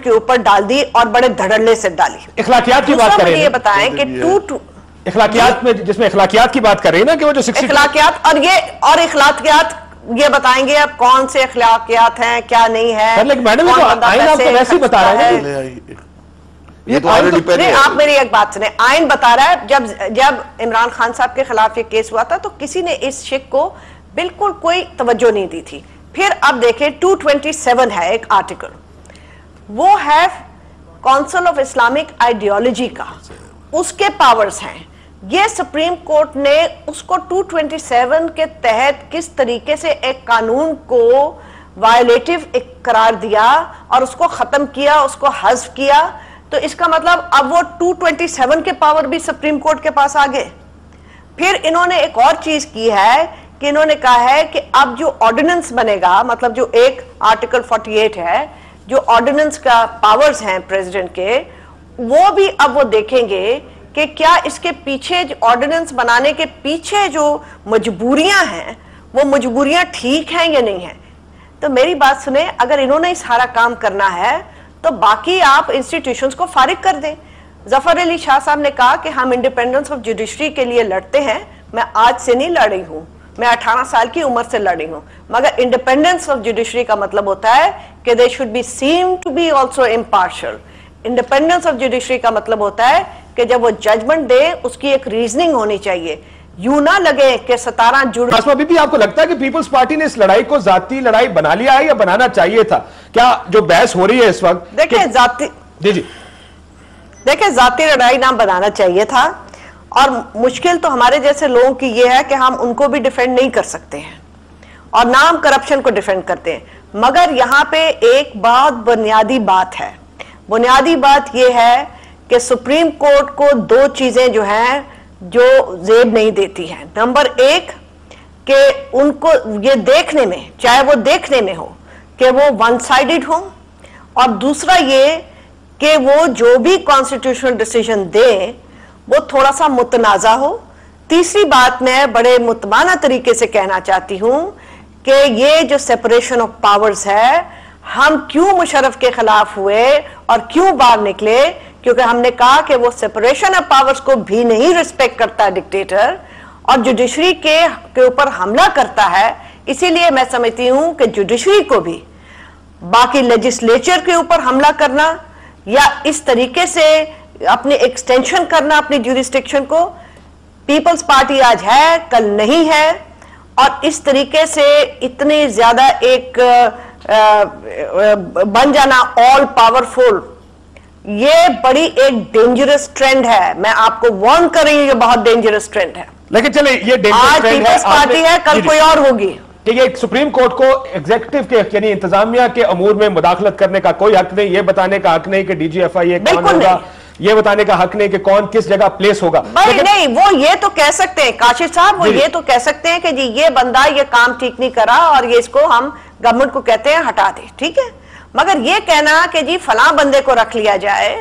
के ऊपर डाल दी और बड़े धड़ल्ले से डाली। इखलाकियात की बात करें, ये बताएं कि इखलाकियात में, जिसमें इखलाकियात की बात कर रही है ना कि वो जो इखलाकियात और इखलाकियात ये बताएंगे आप कौन से इखलाकियात हैं क्या नहीं है। मैडम आइन आपको वैसे ही बता रहा है, ये तो आप मेरी एक बात सुने, आइन बता रहा है जब इमरान खान साहब के खिलाफ ये केस हुआ था तो किसी ने इस शिक को बिल्कुल कोई तवज्जो नहीं दी थी। फिर अब देखें 227 है एक आर्टिकल, वो है काउंसिल ऑफ इस्लामिक आइडियोलॉजी का, उसके पावर्स हैं। ये सुप्रीम कोर्ट ने उसको 227 के तहत किस तरीके से एक कानून को वायलेटिव करार दिया और उसको खत्म किया, उसको हज़्फ किया, तो इसका मतलब अब वो 227 के पावर भी सुप्रीम कोर्ट के पास आ गए। फिर इन्होंने एक और चीज की है कि इन्होंने कहा है कि अब जो ऑर्डिनेंस बनेगा, मतलब जो एक आर्टिकल 48 है, जो ऑर्डिनेंस का पावर्स हैं प्रेसिडेंट के, वो भी अब वो देखेंगे कि क्या इसके पीछे ऑर्डिनेंस बनाने के पीछे जो मजबूरियां हैं वो मजबूरियां ठीक हैं या नहीं हैं। तो मेरी बात सुने, अगर इन्होंने सारा काम करना है तो बाकी आप इंस्टीट्यूशंस को फारिग कर दें। जफर अली शाह साहब ने कहा कि हम इंडिपेंडेंस ऑफ जुडिशरी के लिए लड़ते हैं। मैं आज से नहीं लड़ रही हूं, मैं 18 साल की उम्र से लड़ रही हूं, मगर इंडिपेंडेंस ऑफ जुडिशरी का मतलब होता है कि they should be seem to be also impartial. Independence of judiciary का मतलब होता है कि जब वो जजमेंट दे उसकी एक रीजनिंग होनी चाहिए, यूं ना लगे कि 17 जुड़। आसमा बीबी, आपको लगता है कि पीपल्स पार्टी ने इस लड़ाई को जाती लड़ाई बना लिया है या बनाना चाहिए था? क्या जो बहस हो रही है इस वक्त, देखिए जाती, जी देखिए जाती लड़ाई ना बनाना चाहिए था, और मुश्किल तो हमारे जैसे लोगों की ये है कि हम उनको भी डिफेंड नहीं कर सकते हैं और ना हम करप्शन को डिफेंड करते हैं। मगर यहाँ पे एक बहुत बुनियादी बात है, बुनियादी बात यह है कि सुप्रीम कोर्ट को दो चीजें जो हैं जो जेब नहीं देती है। नंबर एक कि उनको ये देखने में, चाहे वो देखने में हो कि वो वन साइडेड हो, और दूसरा ये कि वो जो भी कॉन्स्टिट्यूशनल डिसीजन दे वो थोड़ा सा मुतनाज़ा हो। तीसरी बात मैं बड़े मुतमाना तरीके से कहना चाहती हूं कि ये जो सेपरेशन ऑफ पावर्स है, हम क्यों मुशर्रफ के खिलाफ हुए और क्यों बाहर निकले, क्योंकि हमने कहा कि वो सेपरेशन ऑफ पावर्स को भी नहीं रिस्पेक्ट करता डिक्टेटर और जुडिशरी के ऊपर हमला करता है। इसीलिए मैं समझती हूं कि जुडिशरी को भी बाकी लेजिस्लेचर के ऊपर हमला करना या इस तरीके से अपने एक्सटेंशन करना अपनी ज्यूरिस्डिक्शन को, पीपल्स पार्टी आज है कल नहीं है, और इस तरीके से इतनी ज्यादा एक बन जाना ऑल पावरफुल, ये बड़ी एक डेंजरस ट्रेंड है। मैं आपको वार्न कर रही हूं, ये बहुत डेंजरस ट्रेंड है। लेकिन चले ये आज पीपल्स पार्टी है, कल कोई और होगी। कि ये सुप्रीम कोर्ट को एग्जीक्यूटिव के यानी इंतजामिया के अमूर में मुदाखलत करने का कोई हक नहीं, ये बताने का हक नहीं कि डीजीएफआई कौन होगा, ये बताने का हक नहीं कि कौन किस जगह प्लेस होगा। भाई नहीं, वो ये तो कह सकते हैं काशिफ साहब, वो ये तो कह सकते हैं कि जी ये बंदा ये काम ठीक नहीं करा और ये इसको हम गवर्नमेंट को कहते हैं हटा दे, ठीक है। मगर ये कहना कि जी फलां बंदे को रख लिया जाए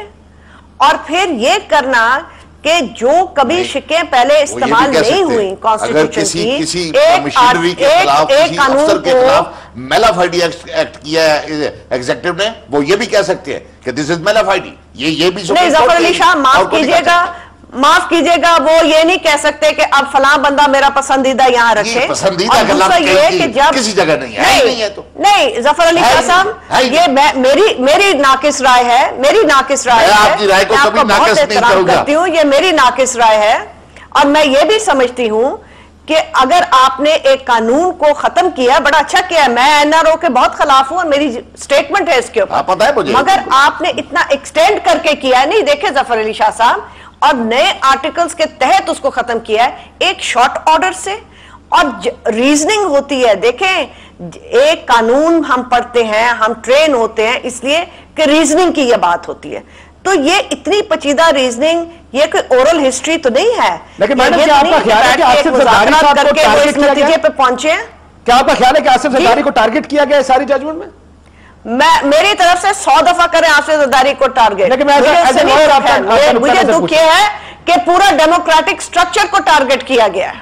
और फिर ये करना कि जो कभी शिकें पहले इस्तेमाल नहीं हुई कॉन्स्टिट्यूशन की, एक कानून को मेलाफाइडी एक्ट किया है एग्जीक्यूटिव ने, वो ये भी कह सकते हैं कि दिस इज मेलाफाइडी। ये भी नहीं, जफर अली शाह माफ कीजिएगा, वो ये नहीं कह सकते कि अब फलां बंदा मेरा पसंदीदा यहाँ रखे। पसंदीदा ये कि जब किसी जगह नहीं है तो नहीं, जफर अली शाह साहब, ये मेरी नाकिस राय है, मेरी नाकिस राय है, आपकी राय को कभी नाकिस नहीं करती हूँ, ये मेरी नाकिस राय है। और मैं ये भी समझती हूँ कि अगर आपने एक कानून को खत्म किया, बड़ा अच्छा किया, मैं एनआरओ के बहुत खिलाफ हूं और मेरी स्टेटमेंट है इसके ऊपर, पता है मुझे, मगर आपने इतना एक्सटेंड करके किया है। नहीं देखे जफर अली शाह साहब, और नए आर्टिकल्स के तहत उसको खत्म किया है एक शॉर्ट ऑर्डर से, और रीजनिंग होती है। देखें, एक कानून हम पढ़ते हैं, हम ट्रेन होते हैं इसलिए कि रीजनिंग की यह बात होती है। तो ये इतनी पचीदा रीजनिंग, ये कोई ओरल हिस्ट्री तो नहीं है। लेकिन मैडम, क्या आपका ख्याल है कि आसिफ जरदारी साहब को टारगेट किया गया पे पहुंचे हैं? क्या आपका ख्याल है कि आसिफ जरदारी को टारगेट किया गया है सारी जजमेंट में? मेरी तरफ से 100 दफा करें आसिफ जरदारी को टारगेट। मुझे दुख यह है कि पूरा डेमोक्रेटिक स्ट्रक्चर को टारगेट किया गया है।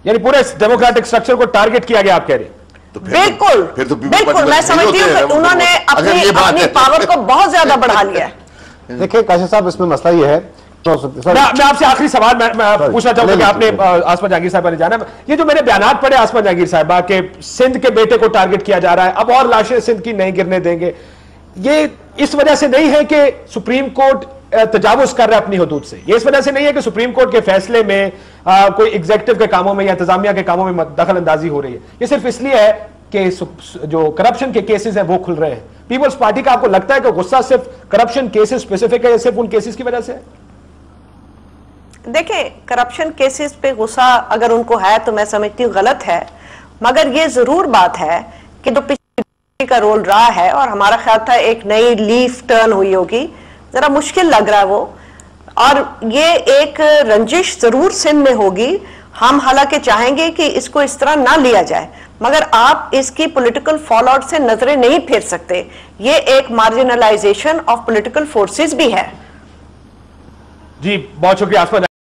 यानी पूरे डेमोक्रेटिक स्ट्रक्चर को टारगेट किया गया, आप कह रहे हैं? तो बिल्कुल बिल्कुल, मैं समझती हूँ कि उन्होंने अपनी पावर को बहुत ज्यादा बढ़ा लिया है। देखिए काशिफ साहब, इसमें मसला ये है, मैं आपसे आखिरी सवाल मैं पूछना चाहूंगा कि आपने आसमा जहांगीर साहब ने जाना, ये जो मेरे बयान पड़े आसमा जहांगीर साहबा के सिंध के बेटे को टारगेट किया जा रहा है, अब और लाशें सिंध की नहीं गिरने देंगे, ये इस वजह से नहीं है कि सुप्रीम कोर्ट तजावुज कर रहा है अपनी हदूद से, ये इस वजह से नहीं है कि सुप्रीम कोर्ट के फैसले में कोई एग्जीक्यूटिव के कामों में या इंतजामिया के कामों में दखल अंदाजी हो रही है, ये सिर्फ इसलिए है कि जो करप्शन के केसेस हैं वो खुल रहे हैं। पीपल्स पार्टी का आपको लगता है कि गुस्सा सिर्फ करप्शन केसेस स्पेसिफिक है या सिर्फ उन केसेस की वजह से? देखिए, करप्शन केसेस पे गुस्सा अगर उनको है तो मैं समझती हूँ गलत है, मगर ये जरूर बात है कि जो पिछली का रोल रहा है, और हमारा ख्याल था एक नई लीफ टर्न हुई होगी, जरा मुश्किल लग रहा है वो, और ये एक रंजिश जरूर सिंध में होगी। हम हालांकि चाहेंगे कि इसको इस तरह ना लिया जाए, मगर आप इसकी पॉलिटिकल फॉल आउट से नजरें नहीं फेर सकते, ये एक मार्जिनलाइजेशन ऑफ पॉलिटिकल फोर्सेस भी है। जी बहुत शुक्रिया आसमा।